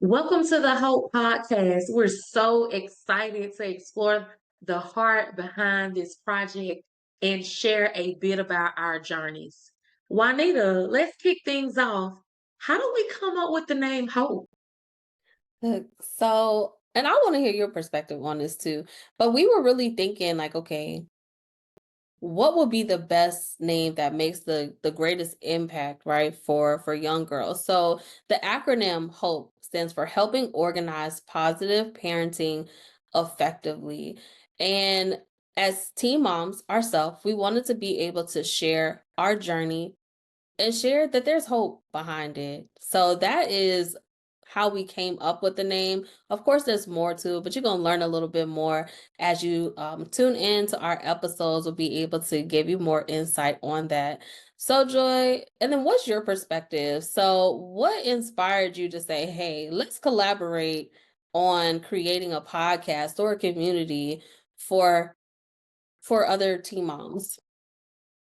Welcome to the Hope Podcast. We're so excited to explore the heart behind this project and share a bit about our journeys. Juanita, let's kick things off. How do we come up with the name Hope? Look, and I want to hear your perspective on this too. But we were really thinking, like, okay, what would be the best name that makes the greatest impact, right, for young girls? So the acronym HOPE stands for Helping Organize Positive Parenting Effectively. And as teen moms ourselves, we wanted to be able to share our journey and shared that there's hope behind it. So that is how we came up with the name. Of course, there's more to it, but you're going to learn a little bit more as you tune in to our episodes. We'll be able to give you more insight on that. So, Joy, and then what's your perspective? So, what inspired you to say, hey, let's collaborate on creating a podcast or a community for other teen moms?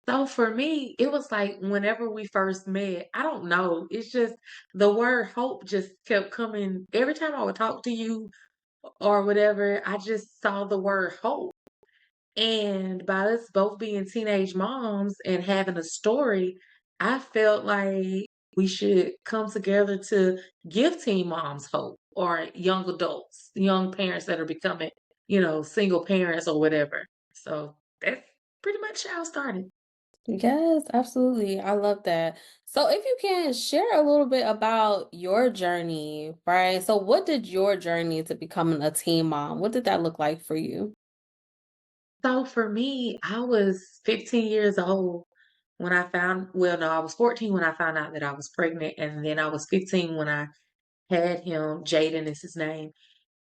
So for me, it was like whenever we first met, I don't know. It's just the word hope just kept coming every time I would talk to you or whatever. I just saw the word hope. And by us both being teenage moms and having a story, I felt like we should come together to give teen moms hope or young adults, young parents that are becoming, single parents or whatever. So that's pretty much how it started. Yes, absolutely. I love that. So, if you can share a little bit about your journey, right? So, what did your journey to becoming a teen mom? What did that look like for you? So for me, I was 15 years old when well, no, I was 14 when I found out that I was pregnant, and then I was 15 when I had him. Jaden is his name.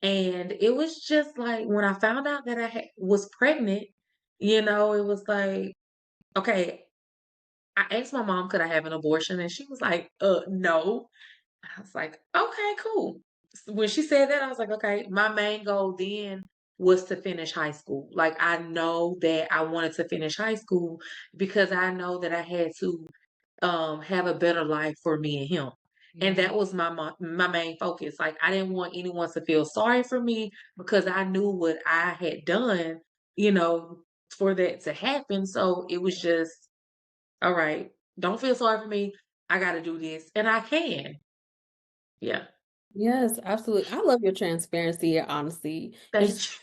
And it was just like when I found out that was pregnant, it was like, okay, I asked my mom, could I have an abortion? And she was like, no. I was like, okay, cool. When she said that, I was like, okay, my main goal then was to finish high school. Like, I know that I wanted to finish high school because I know that I had to have a better life for me and him. And Yeah. that was my main focus. Like, I didn't want anyone to feel sorry for me because I knew what I had done, you know, for that to happen. So it was just, all right, don't feel sorry for me. I got to do this, and I can. Yeah. Yes, absolutely. I love your transparency and honesty. You're Thank just, you.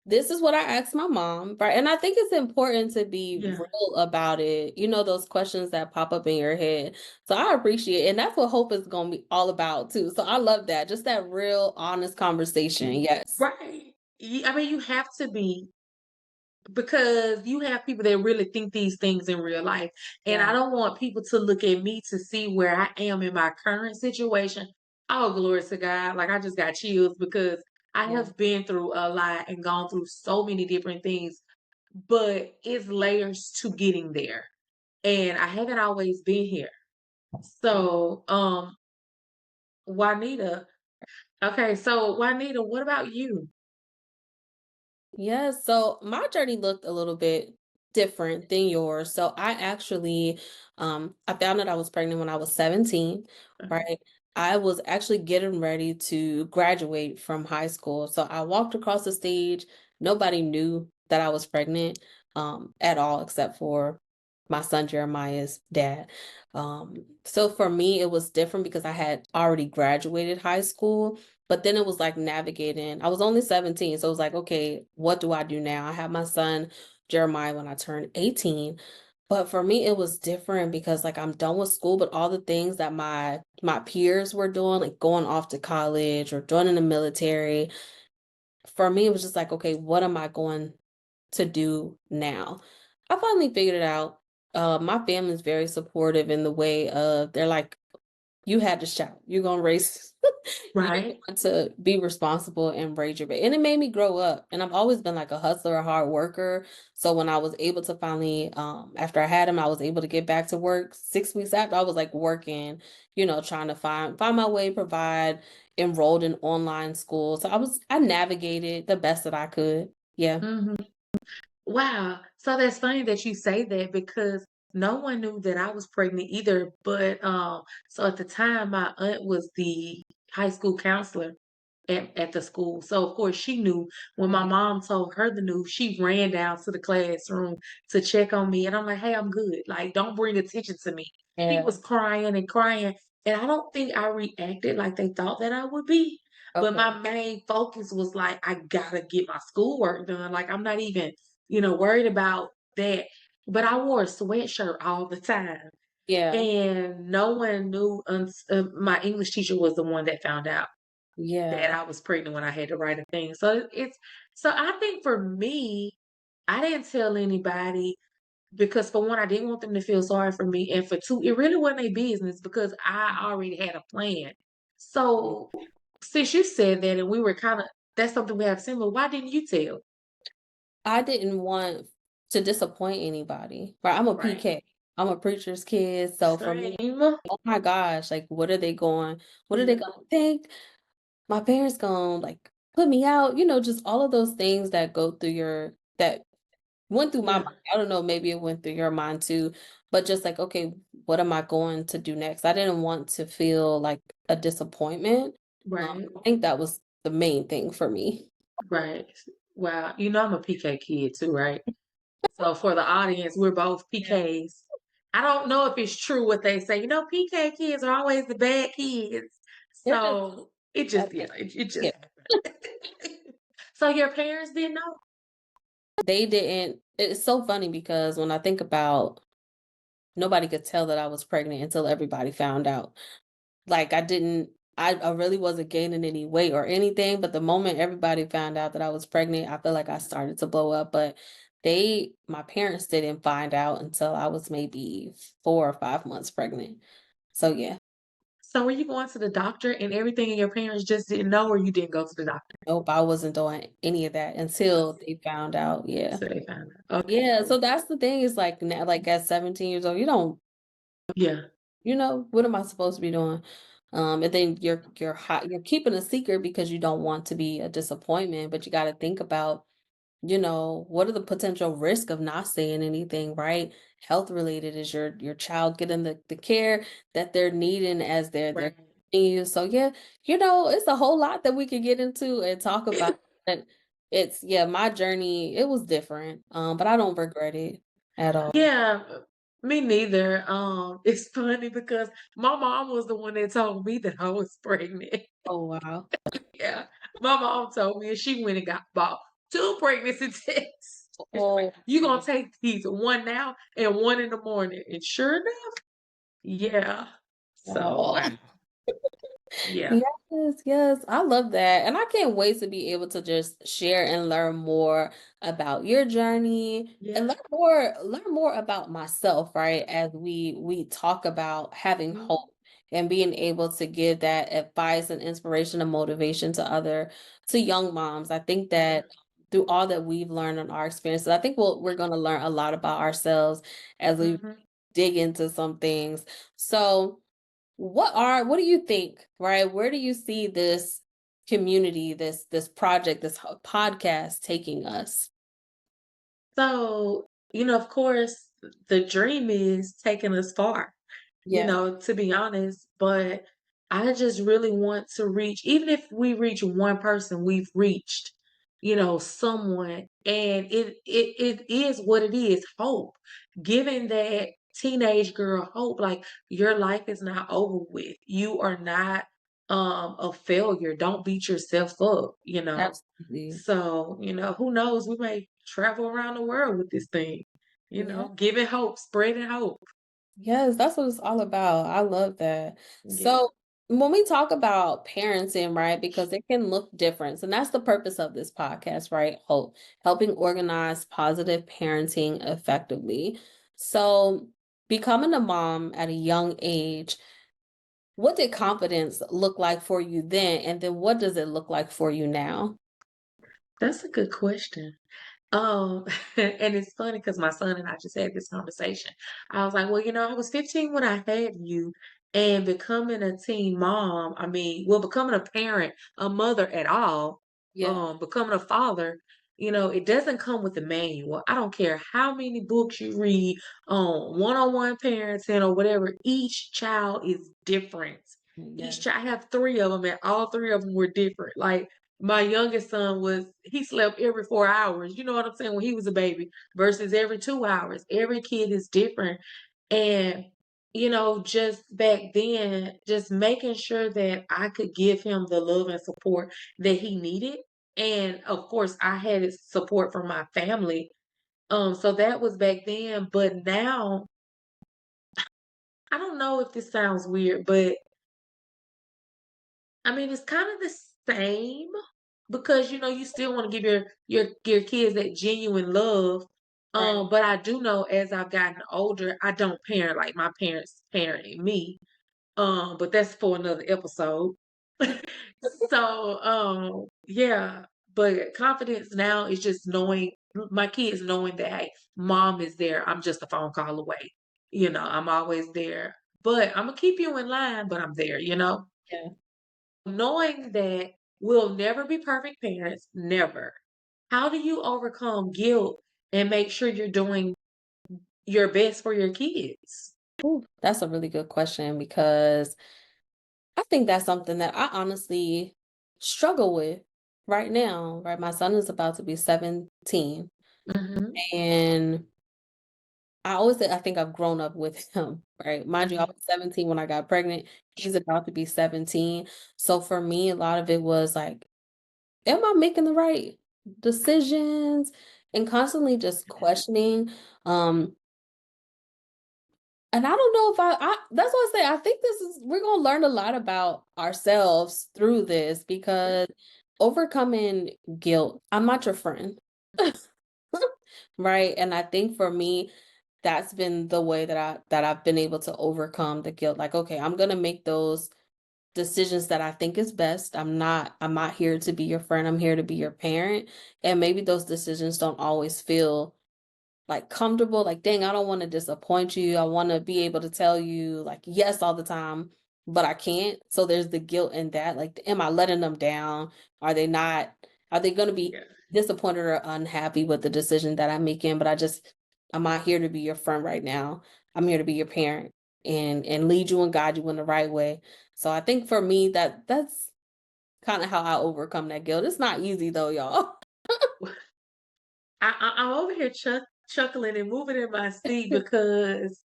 this is what I asked my mom, right? And I think it's important to be Yeah. real about it. You know, those questions that pop up in your head. So I appreciate it. And that's what hope is going to be all about, too. So I love that. Just that real, honest conversation. Yes. Right. I mean, you have to be because you have people that really think these things in real life. And I Yeah. don't want people to look at me to see where I am in my current situation. Oh, glory to God. Like, I just got chills because I Yeah. have been through a lot and gone through so many different things, but it's layers to getting there. And I haven't always been here. So, Juanita, okay, so Juanita, what about you? Yeah, so my journey looked a little bit different than yours. So I actually I found out I was pregnant when I was 17, right? I was actually getting ready to graduate from high school. So I walked across the stage. Nobody knew that I was pregnant at all except for my son Jeremiah's dad. So for me it was different because I had already graduated high school, but then it was like navigating. I was only 17, so it was like, okay, what do I do now? I had my son Jeremiah when I turned 18. But for me, it was different because like I'm done with school, but all the things that my peers were doing, like going off to college or joining the military, for me, it was just like, okay, what am I going to do now? I finally figured it out. My family is very supportive in the way of they're like, you had to shout. You're gonna raise. You're Right? going to be responsible and raise your baby. And it made me grow up. And I've always been like a hustler, a hard worker. So when I was able to finally, after I had him, I was able to get back to work. 6 weeks after, I was like working, trying to find my way, provide, enrolled in online school. So I navigated the best that I could. Yeah. Mhm. Wow. So that's funny that you say that because no one knew that I was pregnant either. But so at the time, my aunt was the high school counselor at the school. So of course she knew when my Mhm. mom told her the news, she ran down to the classroom to check on me. And I'm like, hey, I'm good. Like, don't bring attention to me. She Yeah. was crying and crying. And I don't think I reacted like they thought that I would be. But Okay. my main focus was like, I gotta get my schoolwork done. Like, I'm not even, worried about that. But I wore a sweatshirt all the time. Yeah. And no one knew. My English teacher was the one that found out that Yeah. I was pregnant when I had to write a thing. So I think for me, I didn't tell anybody because for one, I didn't want them to feel sorry for me, and for two, it really wasn't their business because I already had a plan. So since you said that, and we were kind of that's something we have similar. Why didn't you tell? I didn't want to disappoint anybody, right? I'm a Right. PK. I'm a preacher's kid, so for me, Same. oh my gosh, like, what are they Yeah. gonna think? My parents gonna, like, put me out, just all of those things that go through that went through my mind. Yeah. I don't know, maybe it went through your mind too, but just like, okay, what am I going to do next? I didn't want to feel like a disappointment. Right. I think that was the main thing for me. Right. Wow. I'm a PK kid too, right? So for the audience, we're both Yeah. PKs. I don't know if it's true what they say. PK kids are always the bad kids. They're just So it that just, yeah, it yeah. just happened. So your parents didn't know? They didn't it's so funny because when I think about nobody could tell that I was pregnant until everybody found out. Like, I really wasn't gaining any weight or anything, but the moment everybody found out that I was pregnant, I feel like I started to blow up, but my parents didn't find out until I was maybe 4 or 5 months pregnant. So, yeah, So were you going to the doctor and everything and your parents just didn't know or you didn't go to the doctor? nope, I wasn't doing any of that until they found out, yeah. So they found out. Okay. Yeah, so that's the thing is, like, now, like, at 17 years old, Yeah. what am I supposed to be doing? And then you're keeping a secret because you don't want to be a disappointment, but you gotta think about, what are the potential risk of not saying anything, right? Health related, is your child getting the care that they're needing as they're Right. you. So yeah, it's a whole lot that we could get into and talk about. But it's yeah, my journey, it was different. But I don't regret it at all. Yeah, me neither. It's funny because my mom was the one that told me that I was pregnant. Oh wow. Yeah, my mom told me, and she went and got bought 2 pregnancy tests. And she's like, Oh "You gonna take these, one now and one in the morning." And sure enough, yeah. So, wow. wow. Yeah. Yes, yes, I love that, and I can't wait to be able to just share and learn more about your journey and Yeah. learn more about myself, right? As we talk about having Mhm, hope and being able to give that advice and inspiration and motivation to young moms. I think yeah. that through all that we've learned on our experiences, I think we're going to learn a lot about ourselves as we Mhm. dig into some things. So, what do you think, right? Where do you see this community, this project, this podcast taking us? So, of course, the dream is taking us far. Yeah. To be honest, but I just really want to reach, even if we reach one person, we've reached, someone. And it is what it is, hope. Giving that teenage girl hope, like your life is not over with. You are not a failure. Don't beat yourself up. Absolutely. So, who knows? We may travel around the world with this thing, Yeah. giving hope, spreading hope. Yes, that's what it's all about. I love that. Yeah. So, when we talk about parenting, right, because it can look different, and that's the purpose of this podcast, right? Hope, helping organize positive parenting effectively. So, becoming a mom at a young age, what did confidence look like for you then? And then what does it look like for you now? That's a good question. And it's funny because my son and I just had this conversation. I was like, well, I was 15 when I had you, and becoming a teen mom, I mean, well, becoming a parent, a mother at all, Yeah, becoming a father, it doesn't come with a manual. I don't care how many books you read on one-on-one parenting or whatever, each child is different. Yes. I have 3 of them, and all 3 of them were different. Like, my youngest son he slept every 4 hours, you know what I'm saying, when he was a baby, versus every 2 hours. Every kid is different, and, just back then, just making sure that I could give him the love and support that he needed, and, of course, I had his support from my family, so that was back then, but now, I don't know if this sounds weird, but I mean, it's kind of the same because you still want to give your kids that genuine love. Right. But I do know as I've gotten older, I don't parent like my parents parenting me. But that's for another episode. So, yeah, but confidence now is just knowing my kids knowing that hey, mom is there. I'm just a phone call away. I'm always there. But I'm gonna keep you in line, but I'm there. Yeah. Knowing that we'll never be perfect parents, never. How do you overcome guilt and make sure you're doing your best for your kids? Ooh, that's a really good question because I think that's something that I honestly struggle with right now, right? My son is about to be 17, Mhm, and I always say I think I've grown up with him, right? Mind you, I mhm, was 17 when I got pregnant. He's about to be 17. So for me, a lot of it was like, am I making the right decisions? And constantly just questioning. Um, and I don't know if I that's what I say. I think we're gonna learn a lot about ourselves through this because overcoming guilt, I'm not your friend. Right? And I think for me, that's been the way that I've been able to overcome the guilt. Like, okay, I'm gonna make those decisions that I think is best. I'm not here to be your friend. I'm here to be your parent. And maybe those decisions don't always feel like comfortable, like, dang, I don't want to disappoint you. I want to be able to tell you like yes all the time, but I can't. So there's the guilt in that. Like, am I letting them down? Are they not, are they going to be yeah. disappointed or unhappy with the decision that I'm making? But I'm not here to be your friend right now. I'm here to be your parent and lead you and guide you in the right way. So I think for me that's kind of how I overcome that guilt. It's not easy though, y'all. I'm over here chuckling and moving in my seat because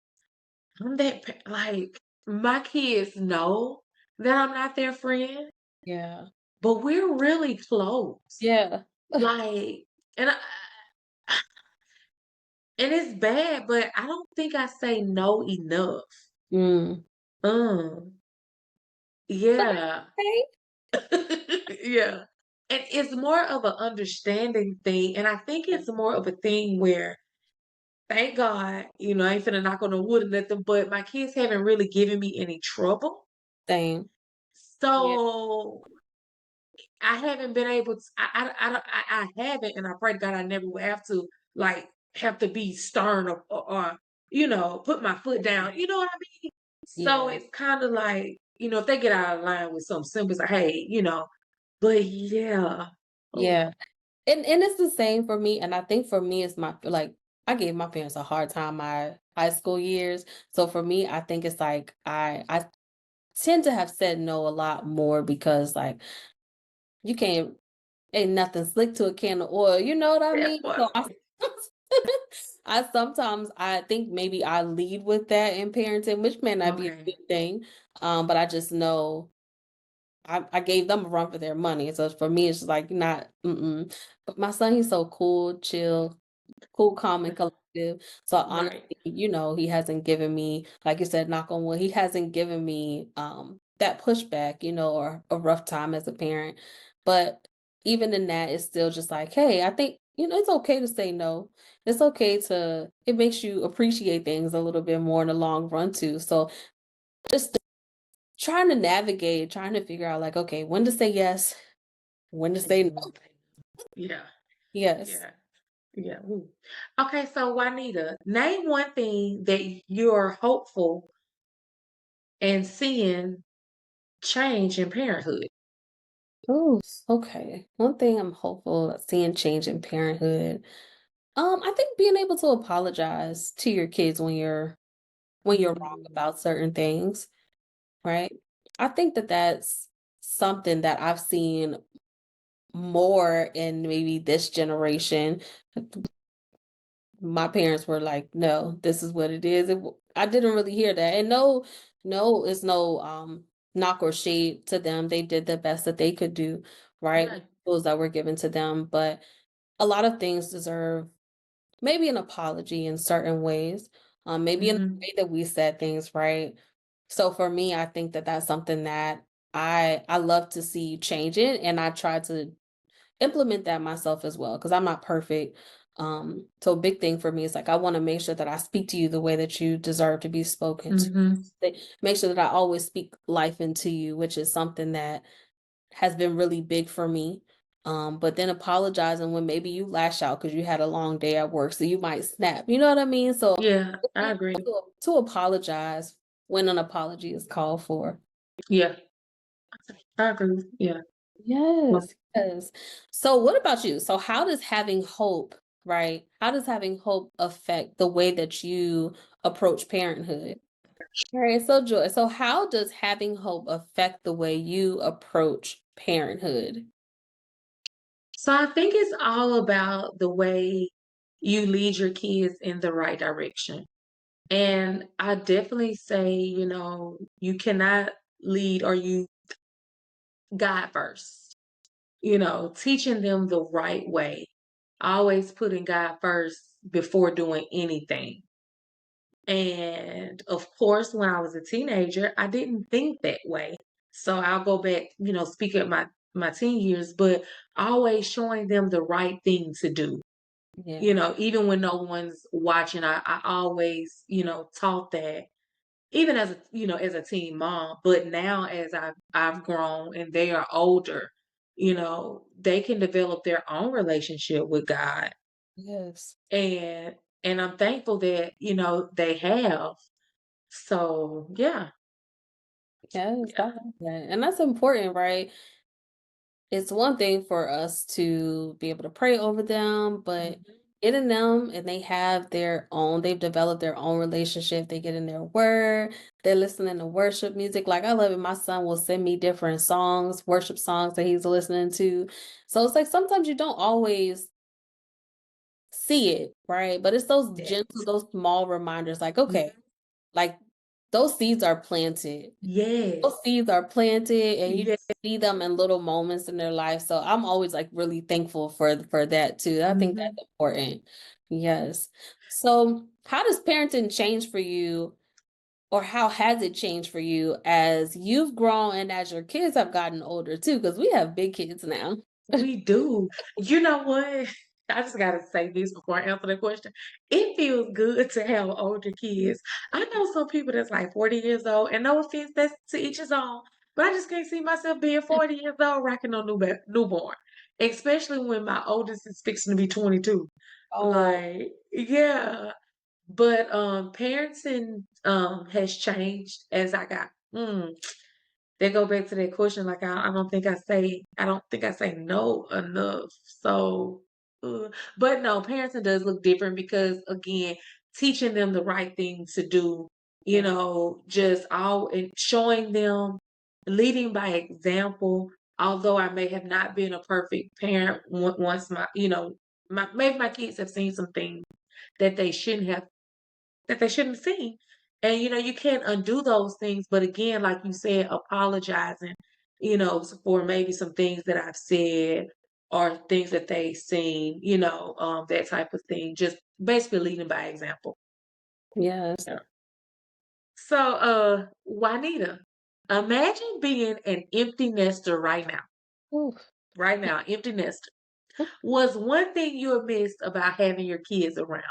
like, my kids know that I'm not their friend, Yeah. but we're really close. Yeah. Like, and I, and it's bad, but I don't think I say no enough. Mm. Um, But yeah. okay. Yeah. And it's more of an understanding thing, and I think it's more of a thing where, thank God, I ain't finna knock on no wood or nothing, but my kids haven't really given me any trouble. Same. Yeah. So I haven't been able to. I haven't, and I pray to God I never will have to like have to be stern or put my foot down. You know what I mean? So Yeah. it's kind of like if they get out of line with something simple, it's like hey. But yeah. Oh, Yeah. And it's the same for me. And I think for me it's my like I gave my parents a hard time my high school years. So for me, I think it's like I tend to have said no a lot more because like you can't ain't nothing slick to a can of oil, you know what I that mean? So part. I sometimes I think maybe I lead with that in parenting, which may not be a Okay. good thing. But I just know I gave them a run for their money. So for me, it's just like not, mm-mm. But my son, he's so cool, chill, cool, calm, and collective. So honestly, Right. he hasn't given me, like you said, knock on wood, he hasn't given me that pushback, or a rough time as a parent. But even in that, it's still just like, hey, I think, it's okay to say no. It's okay it makes you appreciate things a little bit more in the long run too. So just trying to navigate, trying to figure out like, okay, when to say yes, when to say no. Yeah. Yes. Yeah. Yeah. Ooh. Okay, so Juanita, name one thing that you're hopeful and seeing change in parenthood. Oh, okay. One thing I'm hopeful of seeing change in parenthood. I think being able to apologize to your kids when you're wrong Mm, about certain things, right? I think that that's something that I've seen more in maybe this generation. My parents were like, "No, this is what it is." I didn't really hear that, and no, no, it's no knock or shade to them. They did the best that they could do, right? With Right. tools that were given to them, but a lot of things deserve maybe an apology in certain ways, maybe in the Mhm. way that we said things, right? So for me, I think that that's something that I love to see changing, and I try to implement that myself as well because I'm not perfect. So a big thing for me is like I want to make sure that I speak to you the way that you deserve to be spoken to. Mhm. Make sure that I always speak life into you, which is something that has been really big for me. But then apologizing when maybe you lash out because you had a long day at work, so you might snap. You know what I mean? So Yeah, I agree. to apologize when an apology is called for. Yeah, I agree. Yeah. Well, Yes, yes. So what about you? So how does having hope, right? How does having hope affect the way that you approach parenthood? All right, so Joy, so how does having hope affect the way you approach parenthood? so I think it's all about the way you lead your kids in the right direction. And I definitely say, you cannot lead or you guide first, teaching them the right way, always putting God first before doing anything. And of course, when I was a teenager, I didn't think that way. So I'll go back, speak at my teen years, but always showing them the right thing to do. Yeah. Even when no one's watching, I always, taught that even as a teen mom, but now as I've grown and they are older, they can develop their own relationship with God. Yes. And I'm thankful that, they have. So yeah. Yes, I Yeah. love that. And that's important, right? It's one thing for us to be able to pray over them, but Mhm. getting them and they've developed their own relationship. They get in their word, they're listening to worship music. Like I love it. My son will send me different songs, worship songs that he's listening to. So it's like sometimes you don't always see it, right? But it's those gentle, That. those small reminders, like, Mhm. okay, like those seeds are planted. Yes. Those seeds are planted and you Yeah. just see them in little moments in their life. So I'm always like really thankful for that too. I think Mhm. that's important. Yes. So how does parenting change for you or how has it changed for you as you've grown and as your kids have gotten older too? Because we have big kids now. We do. You know what? I just gotta say this before I answer the question. It feels good to have older kids. I know some people that's like 40 years old, and no offense, that's to each his own. But I just can't see myself being 40 years old rocking no newborn. Especially when my oldest is fixing to be 22. Oh, Like, yeah. But parenting has changed as I got they go back to that question, like, I don't think I say no enough. So, but no, parenting does look different because again, teaching them the right thing to do, yeah. just all and showing them, leading by example. Although I may have not been a perfect parent once maybe my kids have seen some things that they shouldn't have that they shouldn't have seen. And you can't undo those things. But again, like you said, apologizing, for maybe some things that I've said or things that they've seen, that type of thing. Just basically leading by example. Yes. Yeah. So, Juanita, imagine being an empty nester right now. Oof. Right now, empty nester. Was one thing you missed about having your kids around?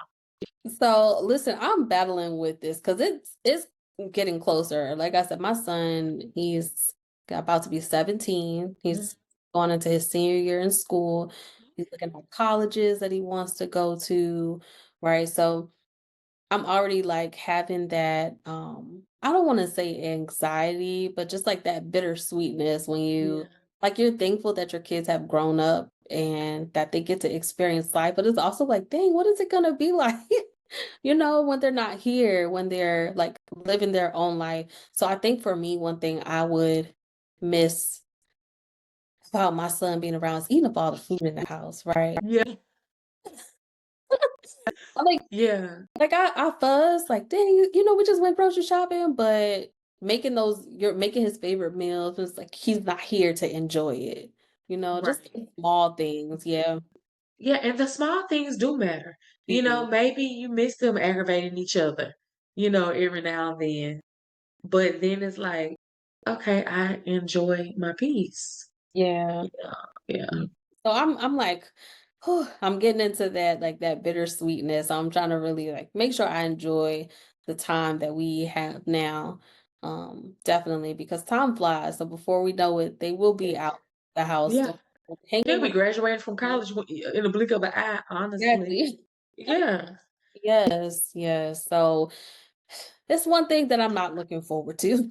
So listen, I'm battling with this because it's getting closer. Like I said, my son, he's about to be 17. Mhm. He's going into his senior year in school. He's looking at colleges that he wants to go to, right? So I'm already like having that I don't want to say anxiety, but just like that bittersweetness when Yeah. you're thankful that your kids have grown up and that they get to experience life, but it's also like, dang, what is it gonna be like? when they're not here, when they're like living their own life. So I think for me, one thing I would miss about my son being around is eating up all the food in the house, right? Yeah. Like Yeah. I fuzz, like, dang, we just went grocery shopping, but you're making his favorite meals. It's like he's not here to enjoy it. Just Right. the small things. Yeah. Yeah, and the small things do matter. They do. Maybe you miss them aggravating each other, every now and then. But then it's like, okay, I enjoy my peace. Yeah. Yeah. Yeah. Yeah. So I'm like, whew, I'm getting into that like that bittersweetness. I'm trying to really like make sure I enjoy the time that we have now. Definitely because time flies. So before we know it, they will be out the house Yeah. still hanging He'll be around. graduating from college in the blink of an eye, honestly. Exactly. Yeah. Yes, yes. So it's one thing that I'm not looking forward to.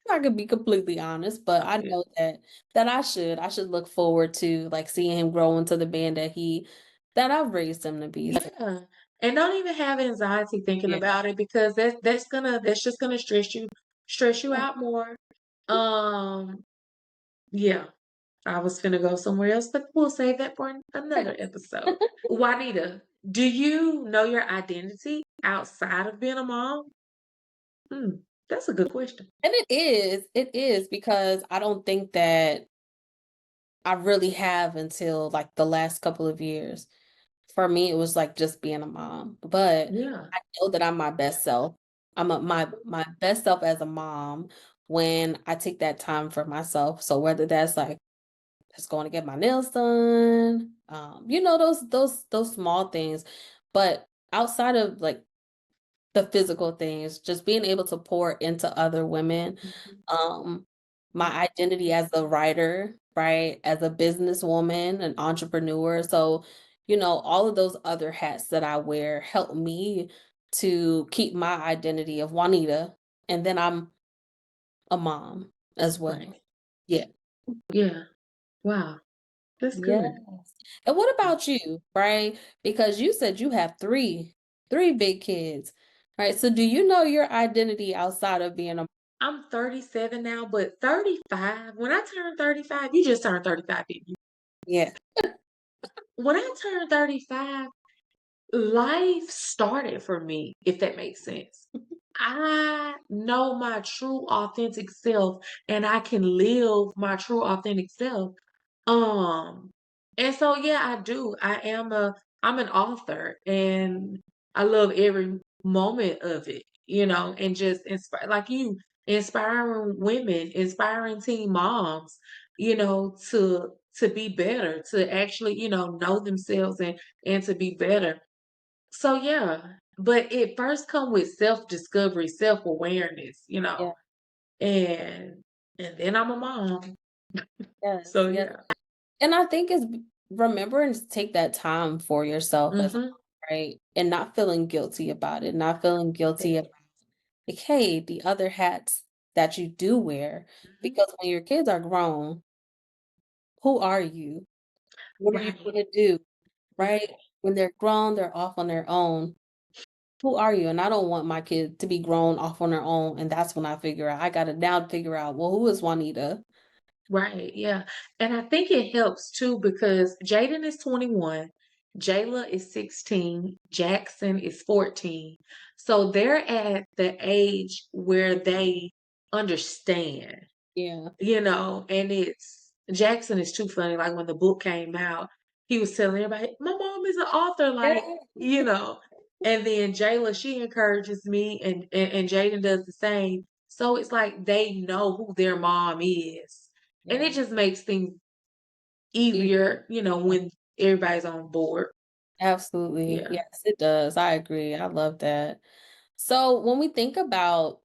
I could be completely honest, but I Yeah. know that I should look forward to like seeing him grow into the man that I've raised him to be. So, Yeah. And don't even have anxiety thinking yeah. about it because that's just gonna stress you out more. Um, yeah. I was finna go somewhere else, but we'll save that for another episode. Juanita, do you know your identity outside of being a mom? Hmm, that's a good question. And it is because I don't think that I really have until like the last couple of years. For me, it was like just being a mom, but Yeah. I know that I'm my best self. My best self as a mom when I take that time for myself. So whether that's like just going to get my nails done, those small things, but outside of like the physical things, just being able to pour into other women, Mhm. um, my identity as a writer, right? As a businesswoman, an entrepreneur. So, all of those other hats that I wear help me to keep my identity of Juanita. And then I'm a mom as well. Right. Yeah. Yeah. Wow. That's Yes. good. And what about you, right? Because you said you have three big kids, right? So do you know your identity outside of being a I'm 37 now, but 35, when I turned 35, you just turned 35, didn't you? yeah. When I turned 35, life started for me, if that makes sense. I know my true authentic self and I can live my true authentic self. Um and so yeah, I do. I'm an author and I love every moment of it, and just inspire like you, inspiring women, inspiring teen moms, to be better, to actually, know themselves and to be better. So yeah, but it first come with self-discovery, self-awareness, Yeah. and then I'm a mom. Yes. So Yes. yeah. And I think it's remembering to take that time for yourself as Mhm. right, and not feeling guilty about it, not feeling guilty about like, hey, the other hats that you do wear, Mhm. because when your kids are grown, who are you? What are you Right. gonna do? Right? Right. When they're grown, they're off on their own. Who are you? And I don't want my kid to be grown off on their own. And that's when I figure out I gotta now figure out, well, who is Juanita? Right, yeah. And I think it helps too because Jaden is 21, Jayla is 16, Jackson is 14. So they're at the age where they understand. Yeah. And it's Jackson is too funny. Like when the book came out, he was telling everybody, "My mom is an author," like, Yeah. you know. And then Jayla, she encourages me and Jaden does the same. So it's like they know who their mom is. And it Yeah. just makes things E- easier, when everybody's on board. Absolutely. Yeah. Yes, it does. I agree. I love that. So when we think about,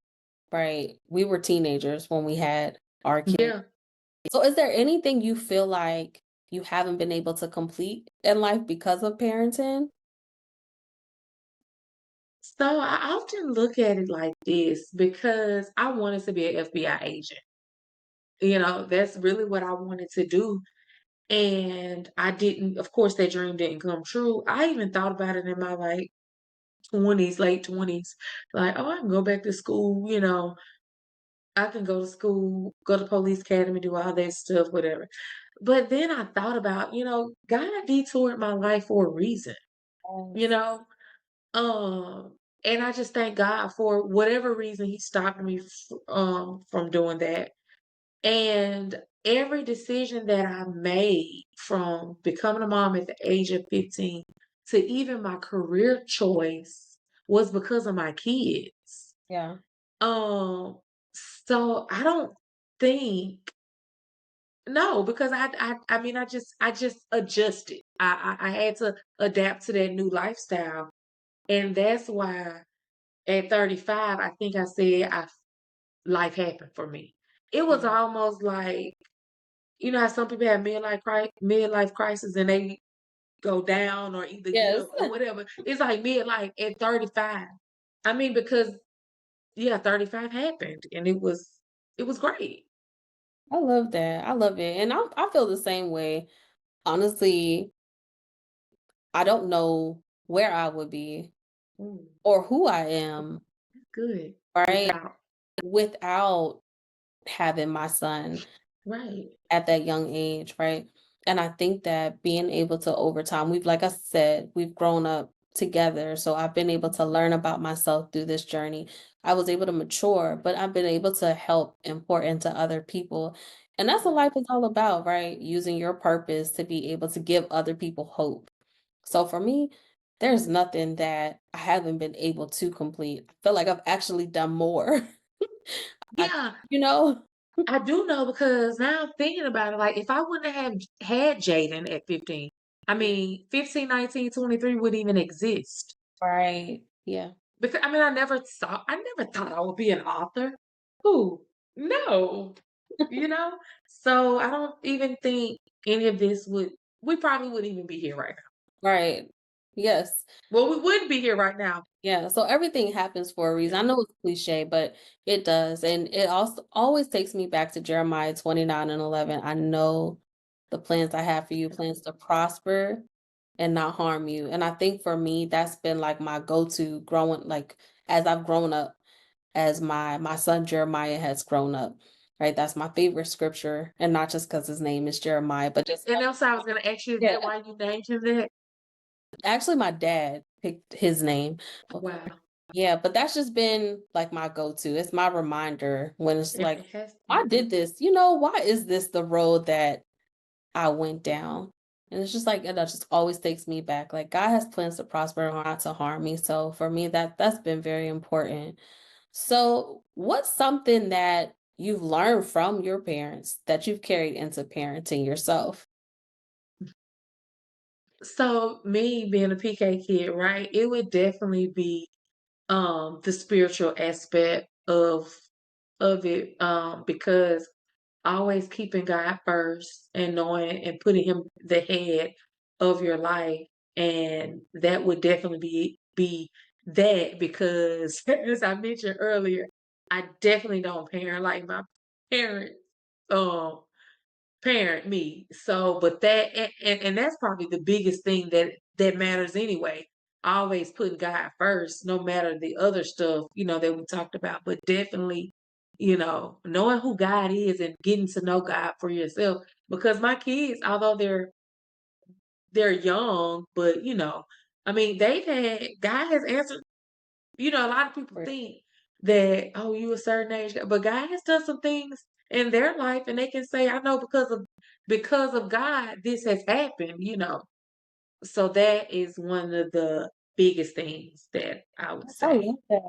right, we were teenagers when we had our kids. Yeah. So is there anything you feel like you haven't been able to complete in life because of parenting? So I often look at it like this because I wanted to be an FBI agent. That's really what I wanted to do. And I didn't, of course, that dream didn't come true. I even thought about it in my like 20s, late 20s, like, "Oh, I can go back to school, I can go to school, go to police academy, do all that stuff, whatever." But then I thought about, God detoured my life for a reason, you Yes. know? And I just thank God for whatever reason He stopped me from doing that. And every decision that I made from becoming a mom at the age of 15 to even my career choice was because of my kids. Yeah. Um, so I don't think no, because I mean I just adjusted. I had to adapt to that new lifestyle. And that's why at 35, I think I said life happened for me. It was Yeah. almost like, how some people have midlife crisis and they go down or either get Yes. up or whatever. It's like midlife at 35. I mean, because yeah, 35 happened and it was great. I love that. I love it. And I feel the same way. Honestly, I don't know where I would be Mm, or who I am, that's good. right, Without without having my son right. at that young age, right? And I think that being able to over time, like I said, we've grown up together. So I've been able to learn about myself through this journey. I was able to mature, but I've been able to help and pour into other people. And that's what life Right. is all about, right? Using your purpose to be able to give other people hope. So for me, there's nothing that I haven't been able to complete. I feel like I've actually done more. I, Yeah, you know, I do know because now I'm thinking about it, like if I wouldn't have had Jaden at 15, I mean 15, 19, 23 wouldn't even exist. right. Yeah. Because I mean I never thought I would be an author. Who? No. You know? So I don't even think any of this we probably wouldn't even be here right now. Right. Yes. Well, we wouldn't be here right now. Yeah. So everything happens for a reason. I Yeah. know it's cliche, but it does. And it also always takes me back to Jeremiah 29:11. I know the plans I have for you, plans to prosper and not harm you. And I think for me, that's been like my go-to growing, like as I've grown up, as my son Jeremiah has grown up. Right. That's my favorite scripture. And not just because his name is Jeremiah, but just And else I was gonna ask you, is yeah. that why you named him that? Actually, my dad picked his name. Wow. Yeah, but that's just been like my go-to. It's my reminder when it's It, like, it has I mhm. did this, why is this the road that I went down? And it's just like, that just always takes me back. Like God has plans to prosper and not to harm me. So for me, that's been very important. So what's something that you've learned from your parents that you've carried into parenting yourself? So me being a PK kid, right? It would definitely be the spiritual aspect of it because always keeping God first and knowing and putting him the head of your life. And that would definitely be that because as I mentioned earlier, I definitely don't parent like my parents um parent me. So but that and that's probably the biggest thing that matters anyway. Always putting God first, no matter the other stuff, that we talked about. But definitely, knowing who God is and getting to know God for yourself. Because my kids, although they're young, but I mean, they've had God has answered. A lot of people Right. think that, oh, you a certain age, but God has done some things in their life, and they can say, I know because of God, this has happened. So that is one of the biggest things that I would I say. love that.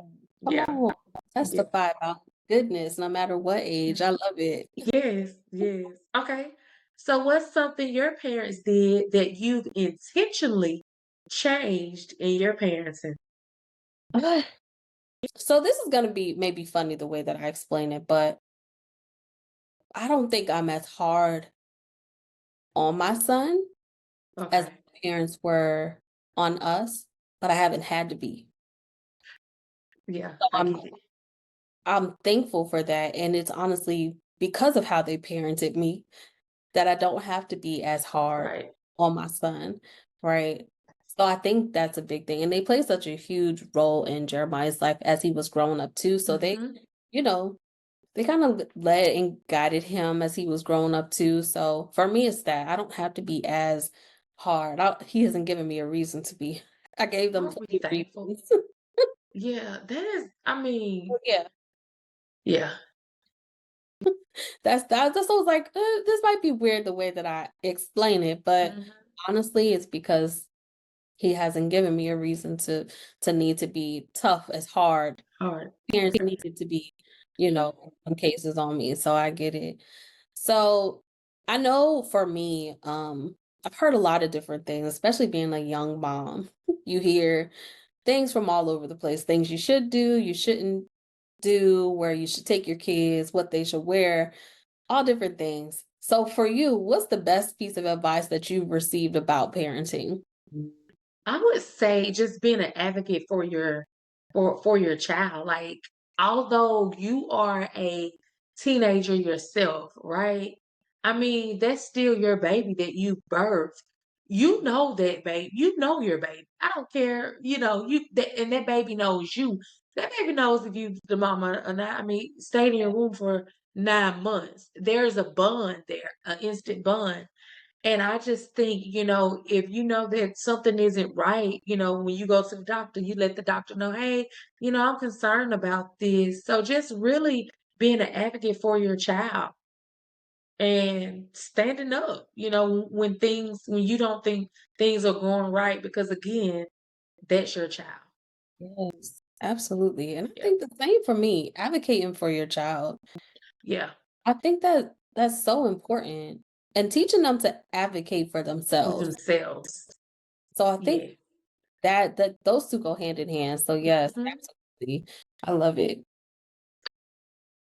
Come Yeah. on. Yeah. Testify about goodness, no matter what age. I love it. Yes, yes. Okay. So what's something your parents did that you've intentionally changed in your parenting? So this is gonna be maybe funny the way that I explain it, but I don't think I'm as hard on my son as Okay. my parents were on us, but I haven't had to be. Yeah, So I get it. I'm thankful for that. And it's honestly because of how they parented me that I don't have to be as hard Right. on my son, right? So I think that's a big thing, and they play such a huge role in Jeremiah's life as he was growing up too, so they, Mhm. you know, they kinda led and guided him as he was growing up too, so for me, it's that. I don't have to be as hard. I he hasn't given me a reason to be. I gave them Aren't we plenty of thankful? reasons. Yeah, that is I mean, Yeah, yeah. that's I was like, this might be weird the way that I explain it, but Mhm. honestly, it's because he hasn't given me a reason to need to be tough as hard Hard. parents needed to be, in cases on me, so I get it. So, I know for me, I've heard a lot of different things, especially being a young mom. You hear things from all over the place, things you should do, you shouldn't do, where you should take your kids, what they should wear, all different things. So for you, what's the best piece of advice that you've received about parenting? I would say just being an advocate for your child. Like, although you are a teenager yourself, right? I mean, that's still your baby that you birthed. You know that baby. You know your baby. I don't care. And that baby knows you. That baby knows if you the mama or not. I mean, stayed in your womb for 9 months. There's a bond there, an instant bond. And I just think, if you know that something isn't right, when you go to the doctor, you let the doctor know, hey, I'm concerned about this. So just really being an advocate for your child and standing up, when you don't think things are going right, because again, that's your child. Yes, absolutely. And I Yeah. think the same for me, advocating for your child. Yeah. I think that that's so important and teaching them to advocate for For themselves. themselves. So I think Yeah. that those 2 go hand in hand. So yes, Mhm. absolutely. I love it.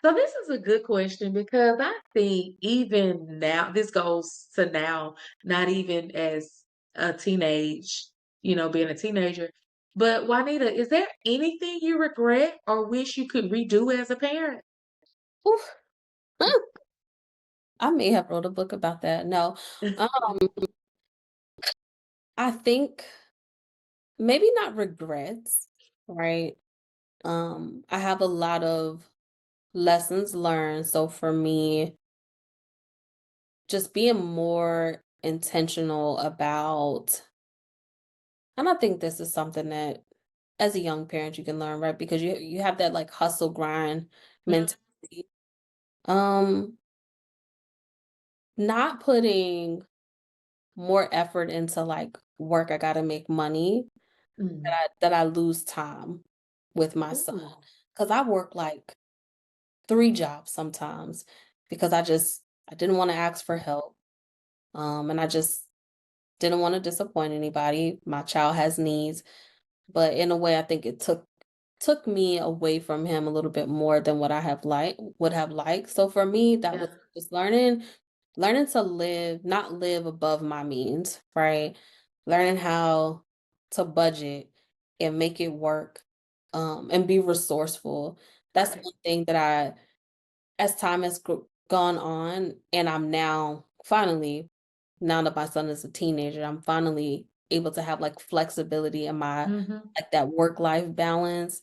So this is a good question because I think even now, this goes to now, not even as a being a teenager. But Juanita, is there anything you regret or wish you could redo as a parent? Oof. I may have wrote a book about that. No. Um, I think maybe not regrets, right? I have a lot of lessons learned. So for me, just being more intentional about, and I think this is something that as a young parent you can learn, right? Because you have that like hustle grind mentality. Um, Not putting more effort into like work, I gotta make money, Mm. that I lose time with my son. Ooh, Cause I work like 3 jobs sometimes because I didn't want to ask for help. And I just didn't want to disappoint anybody. My child has needs, but in a way I think it took me away from him a little bit more than what I have would have liked. So for me, that yeah, was just learning to not live above my means, right? Learning how to budget and make it work, and be resourceful. That's right. one thing that as time has gone on, and I'm now finally, now that my son is a teenager, I'm finally able to have like flexibility in my Hmm. like that work life balance.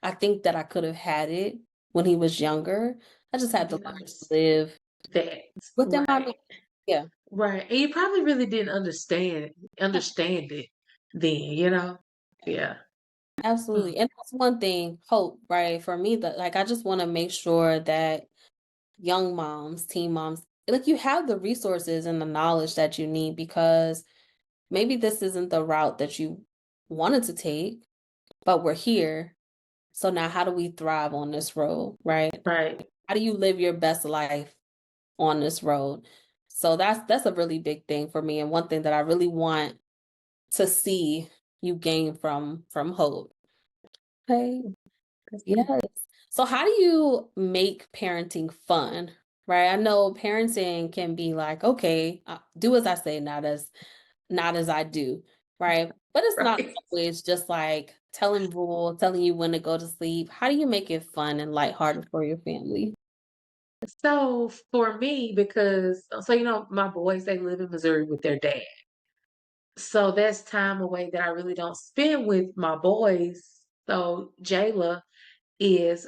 I think that I could have had it when he was younger. I just You had to didn't learn to understand live that, within my right? means. Yeah, Right. And you probably really didn't understand it then. Yeah. Mm. absolutely. And that's one thing, hope, right? For me, that like I just want to make sure that young moms, teen moms, like you have the resources and the knowledge that you need because maybe this isn't the route that you wanted to take, but we're here. So now how do we thrive on this road, right? Right. How do you live your best life on this road? So that's a really big thing for me and one thing that I really want to see you gain from Hope. Okay. That's good. Yes. So how do you make parenting fun? Right? I know parenting can be like, okay, do as I say, not as I do, right? But it's not Right. always just like telling you when to go to sleep. How do you make it fun and lighthearted for your family? So for me, because my boys, they live in Missouri with their dad. So that's time away that I really don't spend with my boys. So Jayla is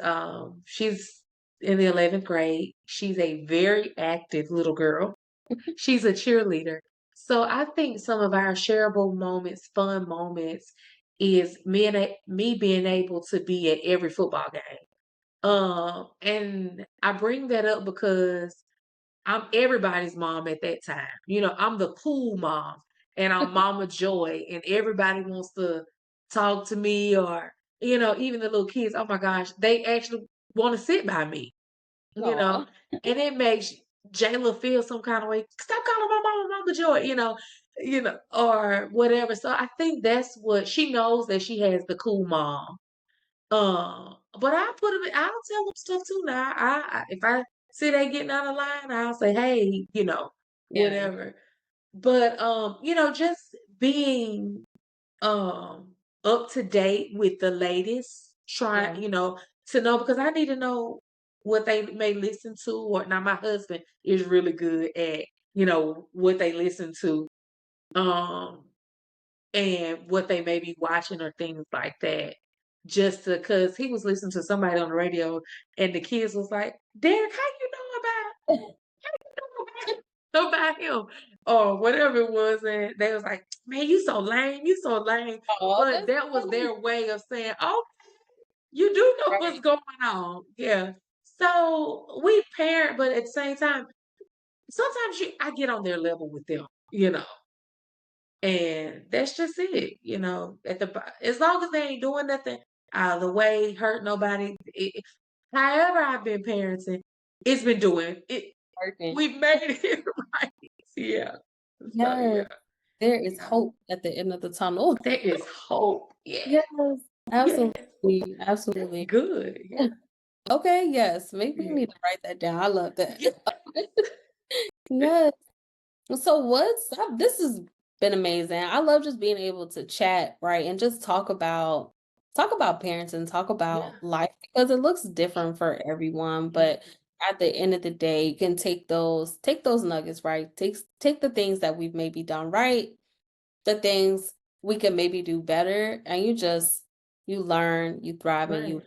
she's in the 11th grade. She's a very active little girl. She's a cheerleader. So I think some of our shareable moments, fun moments, is me being able to be at every football game. And I bring that up because I'm everybody's mom at that time. I'm the cool mom and I'm Mama Joy, and everybody wants to talk to me, or, even the little kids, oh my gosh, they actually want to sit by me, you know, Aw. and it makes Jayla feel some kind of way. Stop calling my mama Mama Joy, or whatever. So I think that's what she knows, that she has the cool mom. But I'll tell them stuff too now. If I see they getting out of line, I'll say, hey, Yeah, whatever. But just being um up to date with the latest, try, yeah, to know, because I need to know what they may listen to. Or now my husband is really good at, what they listen to. Um and what they may be watching or things like that. Just because he was listening to somebody on the radio, and the kids was like, Derek, how you know about him? Or whatever it was. And they was like, man, you so lame, you so lame. Oh, But that's that was funny. their way of saying, oh, you do know what's Right. going on. Yeah. So we parent, but at the same time, sometimes I get on their level with them. And that's just it, as long as they ain't doing nothing out of the way, hurt nobody. However I've been parenting, it's been doing it. Working. We've made it right. Yeah. So Yes, yeah, there is yeah. hope at the end of the tunnel. There is hope. Yeah. Yes, Yeah. absolutely, absolutely. Good. Yeah. Okay, yes, maybe we Yeah. need to write that down. I love that. Yeah. Yes. So this has been amazing. I love just being able to chat, right? And just talk about parents and talk Yeah. about life because it looks different for everyone, Yeah. but at the end of the day, you can take those nuggets, right? Take the things that we've maybe done right, the things we can maybe do better, and you learn, you thrive, and you Right.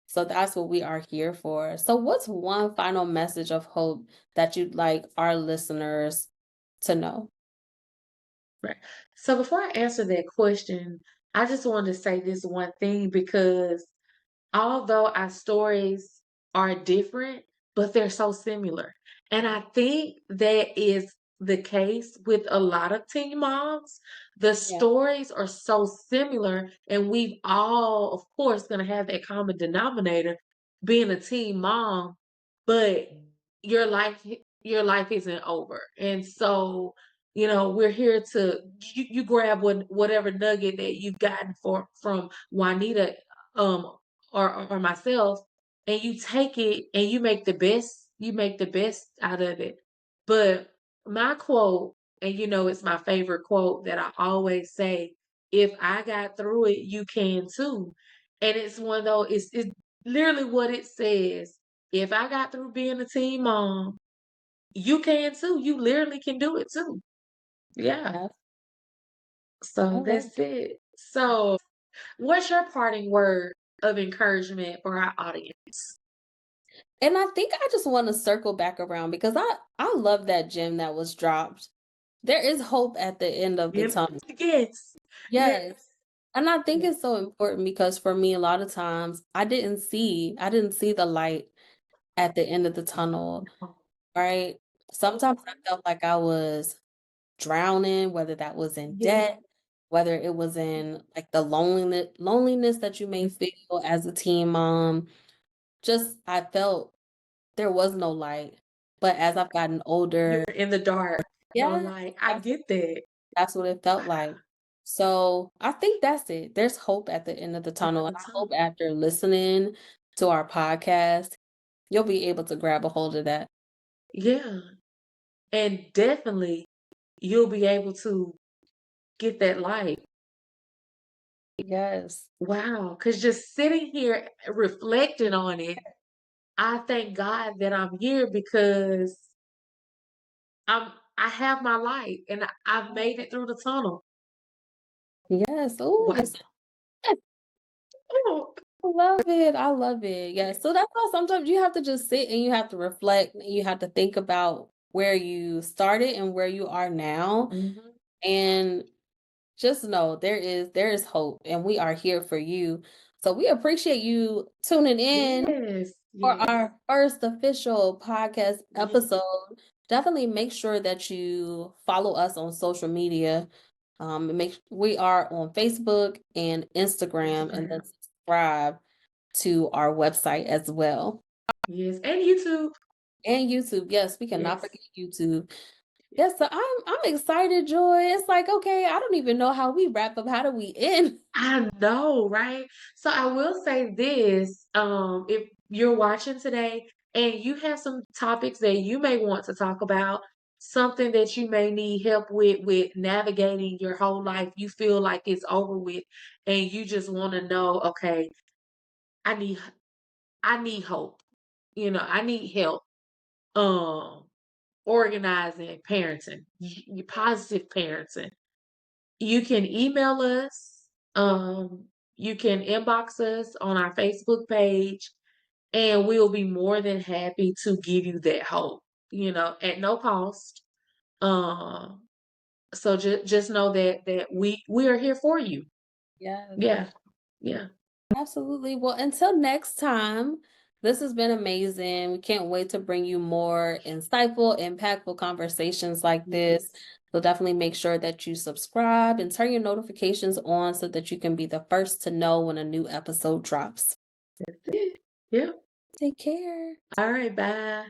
so that's what we are here for. So what's one final message of hope that you'd like our listeners to know? Right. So before I answer that question, I just wanted to say this one thing, because although our stories are different, but they're so similar. And I think that is the case with a lot of teen moms. The Yeah, stories are so similar, and we've all, of course, going to have that common denominator, being a teen mom, but your life isn't over. And so, we're here to you grab whatever nugget that you've gotten from Juanita, um or myself, and you take it and you make the best out of it. But my quote, and it's my favorite quote that I always say, if I got through it, you can too. And it's one though, it's literally what it says. If I got through being a teen mom, you can too. You literally can do it too. Yeah. yeah, I So love that's it. So what's your parting word of encouragement for our audience? and I think I just wanna circle back around because I love that gem that was dropped. There is hope at the end of the You know? tunnel. Yes. Yes. Yes, and I think Yeah. it's so important because for me, a lot of times, I didn't see the light at the end of the tunnel, right? Sometimes I felt like I was drowning, whether that was in Yeah. debt, whether it was in, like, the loneliness that you may feel as a teen mom. Just I felt there was no light, but as I've gotten You're older, in the dark. No yeah, light. I that's get that. that's what it felt like. So, I think that's it. There's hope at the end of the tunnel, and I hope after listening to our podcast, you'll be able to grab a hold of that. Yeah. And definitely you'll be able to get that light. Yes. Wow. Because just sitting here reflecting on it, I thank God that I'm here, because I'm I have my light and I've made it through the tunnel. Yes. Oh, What? yes. I love it. I love it. Yes. So that's why sometimes you have to just sit and you have to reflect and you have to think about where you started and where you are now. Mhm. And just know there is hope and we are here for you. So we appreciate you tuning in Yes, for yes, our first official podcast yes, episode. Definitely make sure that you follow us on social media. We are on Facebook and Instagram, and then Instagram. subscribe to our website as well. Yes, and YouTube. And YouTube. Yes, we cannot Yes. forget YouTube. Yes, so I'm excited, Joy. It's like, okay, I don't even know how we wrap up. How do we end? I know, right? So I will say this, if you're watching today and you have some topics that you may want to talk about, something that you may need help with navigating your whole life, you feel like it's over with, and you just want to know, okay, I need I need hope. I need help. Um, organizing parenting, positive parenting. You can email us. You can inbox us on our Facebook page, and we'll be more than happy to give you that hope, at no cost. Um, so just know that we are here for you. Yes. Yeah. Yeah. Absolutely. Well, until next time, this has been amazing. We can't wait to bring you more insightful, impactful conversations like this. Yes. So definitely make sure that you subscribe and turn your notifications on so that you can be the first to know when a new episode drops. That's it. Yeah. Take care. All right. Bye.